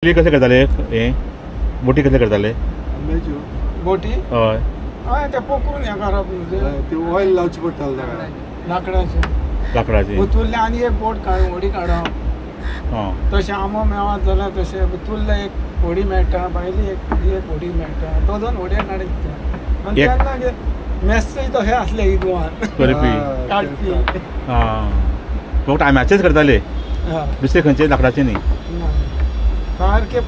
कशें करताले हे बोटी कसले करताले बोटी हय हय ते पोकरून हें करप ते ऑयल लावचे पडटाले लाकडाचे लाकडाची भितुरले आनी एक बोट काडून होडी काडप हां तशें आंबो मेळत जाल्यार तशें भितुरले एक होडी मेळटा भायली एक होडी मेळटा दोन होडयो काडीत आनी एक- तेन्ना मेस्तय तशें आसले इदवान करपी काडपी हां फक्त आम्याचेच करताले हय दुसरे खंयचे लाकडाचे न्ही सारके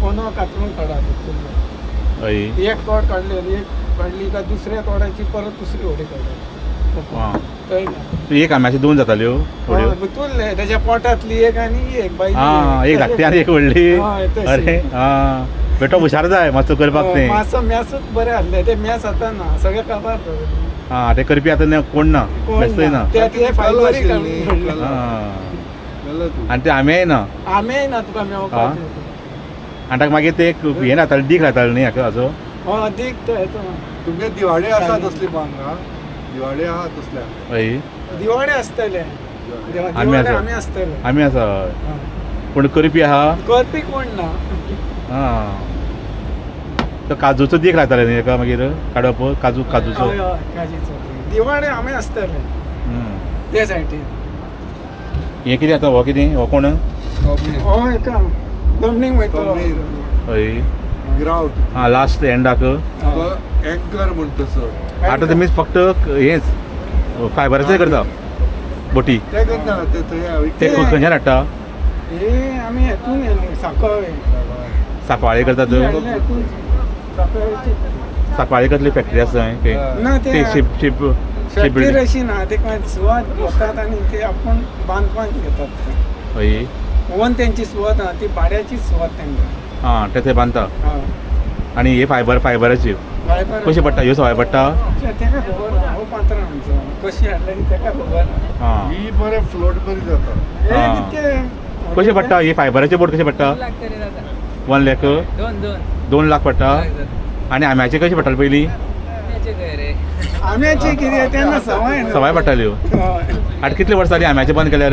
कोणो कातरून काडप हय एक तोड काडली एक काडली काय दुसऱ्या तोडाची परत दुसरी होडी काडप हां कळ्ळें एक आम्याची दोन जाताल्यो थोड्यो भितुरले तेच्या पोटांतली एक आनी एक बायली हां एक धाकटी आनी एक व्हडली हय, तशी. अरे हां बेटो हुशार जाय मातसो करपाक तें मातसो मॅसूच बरें आसले ते मॅस आतां ना सगळे काबार हां ते करपी आतां कोण ना बेस्तय ना ते फायबरी हां आनी ते आम्याय ना आमे ना तुका मेवपाक आनी ताका मागीर ते हें घाताले दीक घाताले न्ही हाचो हय दीक तो येतो तुमगे दिवाळे आसा तसली बांगा दिवाळे आहा तसल्या हय दिवाळे आसतले आमी आसा. आमी आसतले आमी आसा हय. पूण करपी आहा करपी कोण ना हां तो काजूचो दीक घाताले न्ही ताका मागीर काडप काजूचो हय हय काजीचो दिवाळे आमी आसतले ते सायडीन हें कितें आतां हो कितें हो कोण हय का जमनीक वयतलो हय ग्राउंड हां लास्ट एंडाक एंकर म्हणटा सर आतां तुमी फक्त हेंच फायबराचें करता बोटी ते करना ते थंय ते खंयच्यान हाडटा हे आमी हेतून येयले साखळे सांकवाळे करतात सांकवाळे कसली फॅक्टरी आसा थंय ना ते ते शिप शिप फॅक्टरी बिल्डींग अशी ना ते काय सुवात घेतात आणि ते आपण बांदपाक घेतात हय ओन त्यांची सुवात आहा ती भाड्याची सुवात तेंका हां ते बांदता आनी हे फायबराची कशी पडटा ह्यो सवाय पडटा तेका खबर ना हो पात्र आमचो कशी हाडली तेका खबर ना हां ही बरें फ्लोट बरी जाता हे हां. कितके कशें पडटा हे फायबराचे बोट कशे पडटा 1 लाख 2 लाख पडटा आनी आम्याचे कशे पडटाले पयलीं आम्याची कितें तेन्ना सवाय ना सवाय पडटाल्यो हय. आतां कितले वर्सां जालीं आम्याचे बंद केल्यार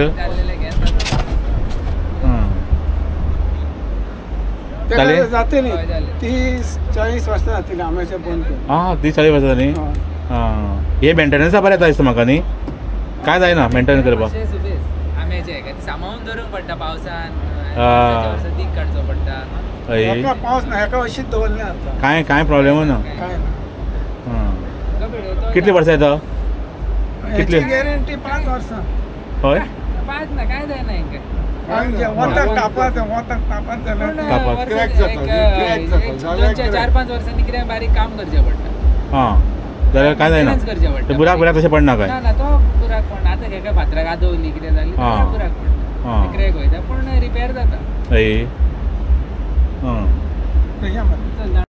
तेका जाले? जातली 30-40 वर्सां जातली आम्याचे बंद केले हां 30-40 वर्सां जालीं हय. हां हे मेंटेनन्सा बरें येता दिसता म्हाका न्ही काय जायना मेंटेन करपाक आम्याचे सांबाळून दवरूंक पडटा पावसान दीक काडचो पडटा हय हेका पावस ना हेका अशीच दवरलें जाता कांय प्रॉब्लेम ना काय ना हां कितले वर्सां येता कितले? हेची गॅरंटी 5 वर्सां हय पाच ना काय जायना हेंका वताक तापत जाल्यार तापत. क्रॅक जाता, क्रॅक जाता. जाल्यार 4-5 वर्सांनी कितें बारीक काम करचें पडटा हां जाल्यार काय जायना Maintenance करचें पडटा. ते बुराक तशें पडना काय ना तो पुराक पडना आतां हेका फातराक आदवली कितें जाली हां. पुराक पडटा हां. क्रॅक वयता पूण रिपेर जाता हय हां या मरे. चल